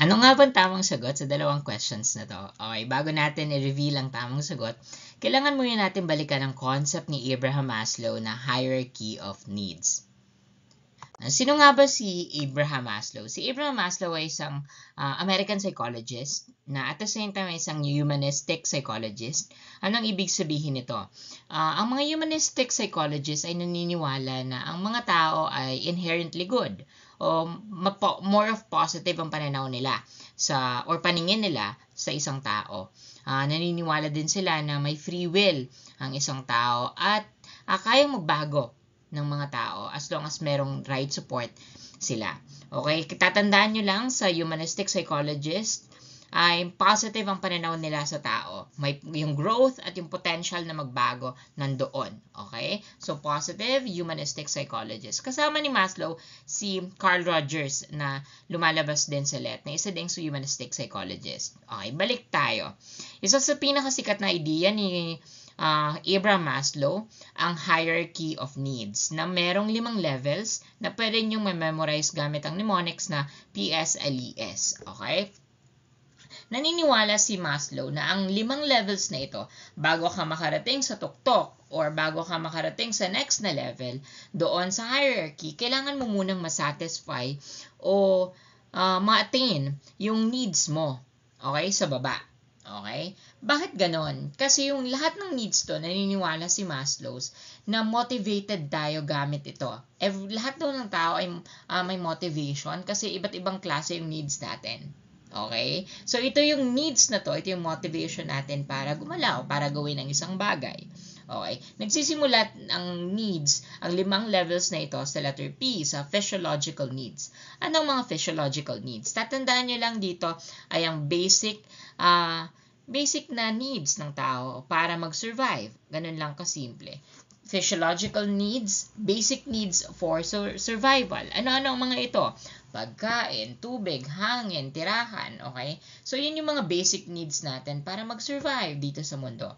Ano nga bang tamang sagot sa dalawang questions na to? Okay, bago natin i-reveal ang tamang sagot, kailangan muna natin balikan ang concept ni Abraham Maslow na hierarchy of needs. Sino nga ba si Abraham Maslow? Si Abraham Maslow ay isang American psychologist na at the same time ay isang humanistic psychologist. Anong ibig sabihin nito? Ang mga humanistic psychologists ay naniniwala na ang mga tao ay inherently good o more of positive ang pananaw nila or paningin nila sa isang tao. Naniniwala din sila na may free will ang isang tao at kayang magbago ng mga tao as long as merong right support sila. Okay? Tatandaan nyo lang sa humanistic psychologist ay positive ang pananaw nila sa tao. May yung growth at yung potential na magbago nandoon. Okay? So, positive humanistic psychologist. Kasama ni Maslow, si Carl Rogers na lumalabas din sa LET na isa ding humanistic psychologist. Okay, balik tayo. Isa sa pinakasikat na idea ni Abraham Maslow, ang hierarchy of needs na merong 5 levels na pwede nyo memorize gamit ang mnemonics na PSLES. Okay? Naniniwala si Maslow na ang 5 levels na ito, bago ka makarating sa tuktok or bago ka makarating sa next na level, doon sa hierarchy, kailangan mo munang masatisfy o ma-attain yung needs mo. Okay? Sa baba. Okay? Bakit ganon? Kasi yung lahat ng needs to, naniniwala si Maslow na motivated tayo gamit ito. Lahat daw ng tao ay may motivation kasi iba't ibang klase yung needs natin. Okay? So, ito yung needs na to, ito yung motivation natin para gumalaw, para gawin ang isang bagay. Okay? Nagsisimulat ang needs, ang 5 levels na ito sa letter P, sa physiological needs. Anong mga physiological needs? Tatandaan nyo lang dito ay ang basic na needs ng tao para mag-survive. Ganun lang kasimple. Physiological needs, basic needs for survival. Ano-ano ang mga ito? Pagkain, tubig, hangin, tirahan, okay? So, yun yung mga basic needs natin para mag-survive dito sa mundo.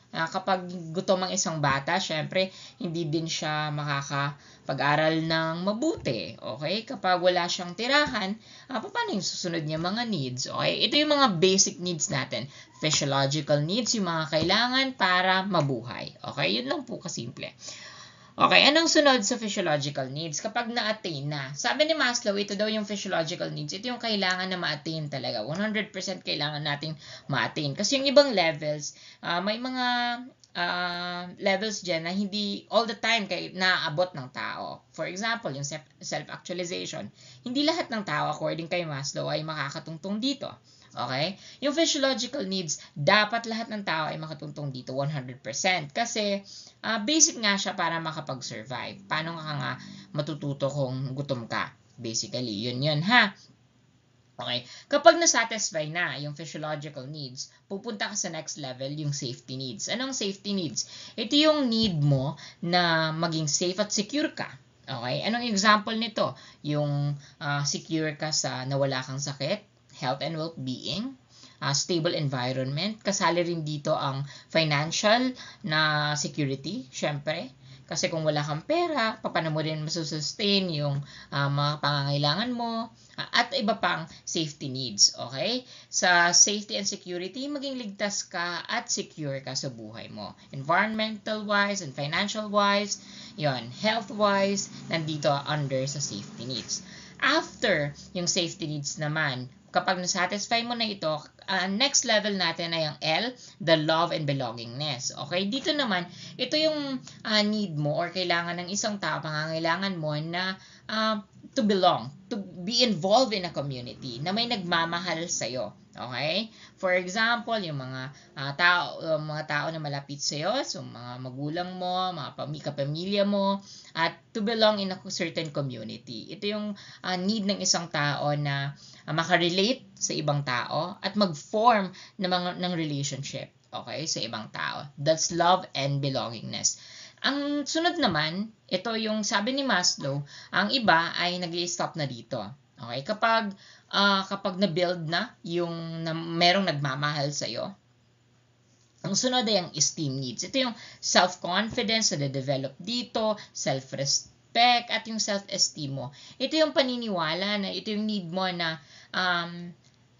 Kapag gutom ang isang bata, syempre, hindi din siya makakapag-aral ng mabuti. Okay? Kapag wala siyang tirahan, paano yung susunod niya mga needs? Okay? Ito yung mga basic needs natin. Physiological needs, yung mga kailangan para mabuhay. Okay? Yun lang po kasimple. Okay, anong sunod sa physiological needs? Kapag na-attain na, sabi ni Maslow, ito daw yung physiological needs. Ito yung kailangan na ma-attain talaga. 100% kailangan nating ma-attain. Kasi yung ibang levels, may mga levels dyan na hindi all the time naaabot ng tao. For example, yung self-actualization. Hindi lahat ng tao, according kay Maslow, ay makakatungtong dito. Okay? Yung physiological needs, dapat lahat ng tao ay makatungtong dito 100%. Kasi basic nga siya para makapag-survive. Paano ka nga matututo kung gutom ka? Basically, yun ha. Okay. Kapag nasatisfy na yung physiological needs, pupunta ka sa next level, yung safety needs. Anong safety needs? Ito yung need mo na maging safe at secure ka. Okay? Anong example nito? Yung secure ka sa nawala kang sakit, health and well-being, stable environment. Kasali rin dito ang financial na security, syempre. Kasi kung wala kang pera, paano mo rin masusustain yung mga pangangailangan mo at iba pang safety needs. Okay? Sa safety and security, maging ligtas ka at secure ka sa buhay mo. Environmental-wise and financial-wise, yon, health-wise, nandito under sa safety needs. After yung safety needs naman, kapag nasatisfy mo na ito, next level natin ay ang L, the love and belongingness. Okay? Dito naman, ito yung need mo or kailangan ng isang tao, pangangailangan mo na to belong, to be involved in a community, na may nagmamahal sa'yo. Okay? For example, yung mga tao na malapit sa'yo, so mga magulang mo, mga kapamilya mo, at to belong in a certain community. Ito yung need ng isang tao na makarelate sa ibang tao at mag-form ng relationship, okay, sa ibang tao. That's love and belongingness. Ang sunod naman, ito yung sabi ni Maslow, ang iba ay nag-i-stop na dito. Okay, kapag na-build na yung merong nagmamahal sa iyo, ang sunod ay ang esteem needs. Ito yung self-confidence na de-develop dito, self-respect, self-respect at yung self-esteem mo. Ito yung paniniwala na ito yung need mo na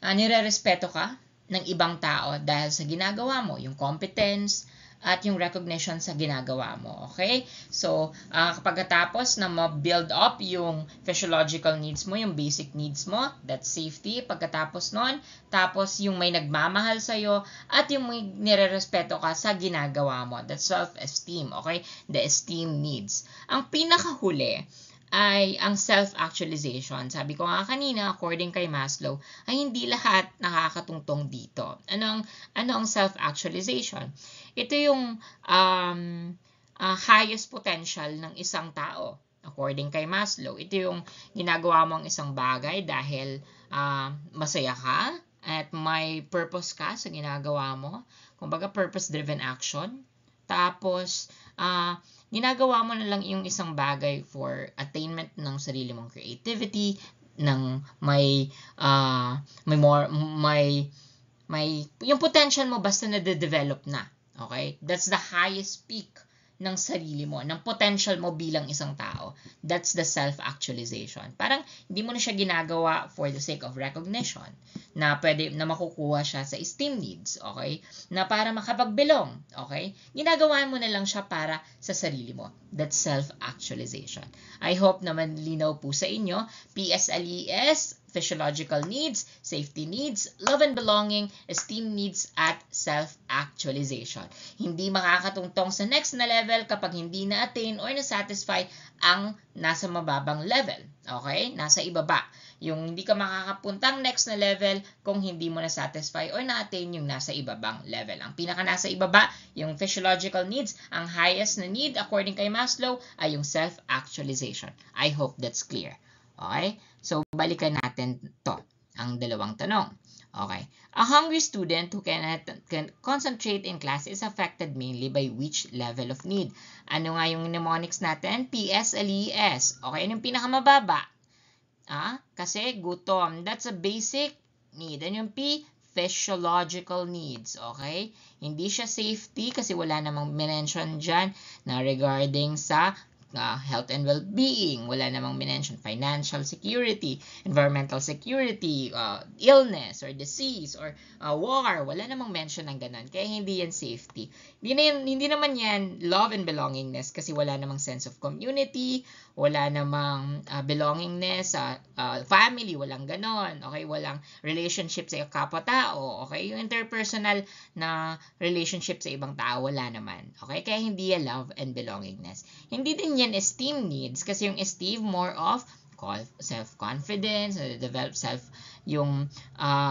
nire-respeto ka ng ibang tao dahil sa ginagawa mo, yung competence at yung recognition sa ginagawa mo. Okay? So, pagkatapos na ma-build up yung physiological needs mo, yung basic needs mo, that's safety. Pagkatapos nun, tapos yung may nagmamahal sa'yo at yung may nire-respeto ka sa ginagawa mo, that's self-esteem. Okay? The esteem needs. Ang pinakahuli ay ang self-actualization. Sabi ko nga kanina, according kay Maslow, ay hindi lahat nakakatungtong dito. Ano ang self-actualization? Ito yung highest potential ng isang tao. According kay Maslow, ito yung ginagawa mo ang isang bagay dahil masaya ka at may purpose ka sa ginagawa mo. Kumbaga, purpose-driven action. Tapos, ginagawa mo na lang yung isang bagay for attainment ng sarili mong creativity, ng yung potential mo basta na-develop na. Okay? That's the highest peak ng sarili mo, ng potential mo bilang isang tao. That's the self-actualization. Parang hindi mo na siya ginagawa for the sake of recognition na pwede na makukuha siya sa esteem needs, okay? Na para makapag-belong, okay? Ginagawa mo na lang siya para sa sarili mo. That's self-actualization. I hope naman linaw po sa inyo. PSLES, physiological needs, safety needs, love and belonging, esteem needs, at self-actualization. Hindi makakatungtong sa next na level kapag hindi na-attain or na-satisfy ang nasa mababang level. Okay? Nasa ibaba. Yung hindi ka makakapuntang next na level kung hindi mo na-satisfy or na-attain yung nasa ibabang level. Ang pinaka nasa ibaba, yung physiological needs, ang highest na need according kay Maslow ay yung self-actualization. I hope that's clear. Okay? So, balikan natin to, ang dalawang tanong. Okay. A hungry student who can concentrate in class is affected mainly by which level of need? Ano nga yung mnemonics natin? PSLES. Okay, ano yung pinakamababa? Kasi gutom. That's a basic need. Ano yung P? Physiological needs. Okay? Hindi siya safety kasi wala namang mention dyan na regarding sa health and well-being. Wala namang mention financial security, environmental security, illness or disease or war. Wala namang mention ng ganun. Kaya hindi yan safety. Hindi naman yan love and belongingness kasi wala namang sense of community, wala namang belongingness sa family, walang ganon. Okay, walang relationship sa kapwa-tao. Okay, yung interpersonal na relationship sa ibang tao, wala naman. Okay, kaya hindi yan love and belongingness. Hindi din yan esteem needs kasi yung esteem more of self-confidence, develop yung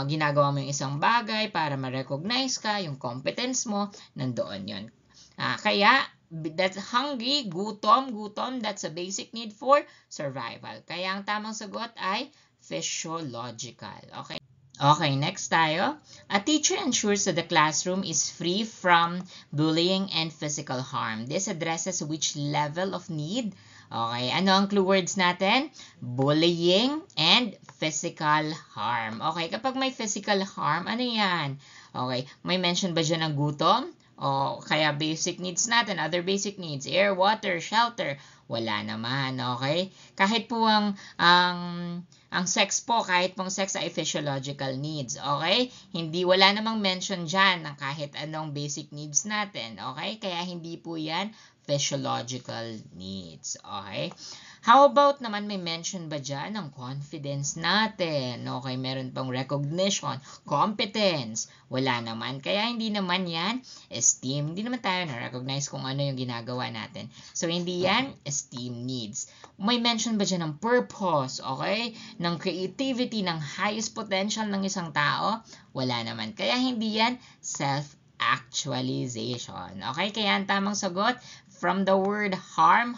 ginagawa mo yung isang bagay para ma-recognize ka, yung competence mo, nandoon yun. Kaya, that's hungry, gutom, that's a basic need for survival. Kaya ang tamang sagot ay physiological. Okay? Okay, next tayo. A teacher ensures that the classroom is free from bullying and physical harm. This addresses which level of need? Okay, ano ang clue words natin? Bullying and physical harm. Okay, kapag may physical harm, ano yan? Okay, may mention ba dyan ng gutom? O kaya basic needs natin, other basic needs, air, water, shelter, wala naman, okay? Kahit po ang sex po, kahit pong sex ay physiological needs, okay? Wala namang mention dyan ng kahit anong basic needs natin, okay? Kaya hindi po yan physiological needs, okay? How about naman may mention ba dyan ng confidence natin? Okay, meron pang recognition, competence. Wala naman. Kaya hindi naman yan esteem. Hindi naman tayo na-recognize kung ano yung ginagawa natin. So, hindi yan esteem needs. May mention ba dyan ng purpose? Okay? Ng creativity, ng highest potential ng isang tao? Wala naman. Kaya hindi yan self-actualization. Okay? Kaya ang tamang sagot, from the word harm,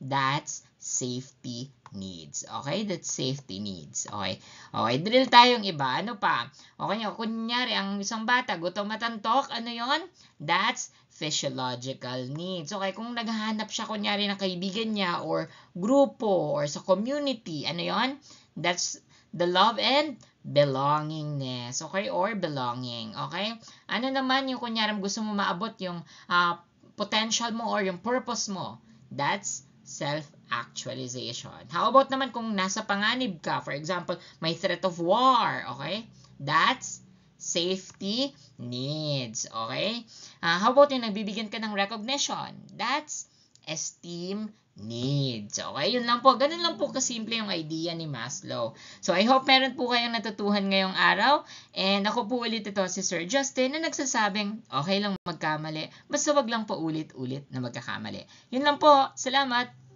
that's safety needs. Okay? That's safety needs. Okay? Okay, drill tayong iba. Ano pa? Okay, kunyari, ang isang bata, gutom at antok, ano yon? That's physiological needs. Okay, kung naghahanap siya, kunyari, ng kaibigan niya or grupo or sa community, ano yon? That's the love and belongingness. Okay? Or belonging. Okay? Ano naman yung kunyari gusto mo maabot yung potential mo or yung purpose mo? That's self-actualization. How about naman kung nasa panganib ka? For example, may threat of war, okay? That's safety needs, okay? How about yung nagbibigyan ka ng recognition? That's esteem needs. Okay, yun lang po. Ganun lang po kasimple yung idea ni Maslow. So, I hope meron po kayong natutuhan ngayong araw. And ako po ulit ito si Sir Justin na nagsasabing okay lang magkamali. Basta wag lang po ulit-ulit na magkakamali. Yun lang po. Salamat!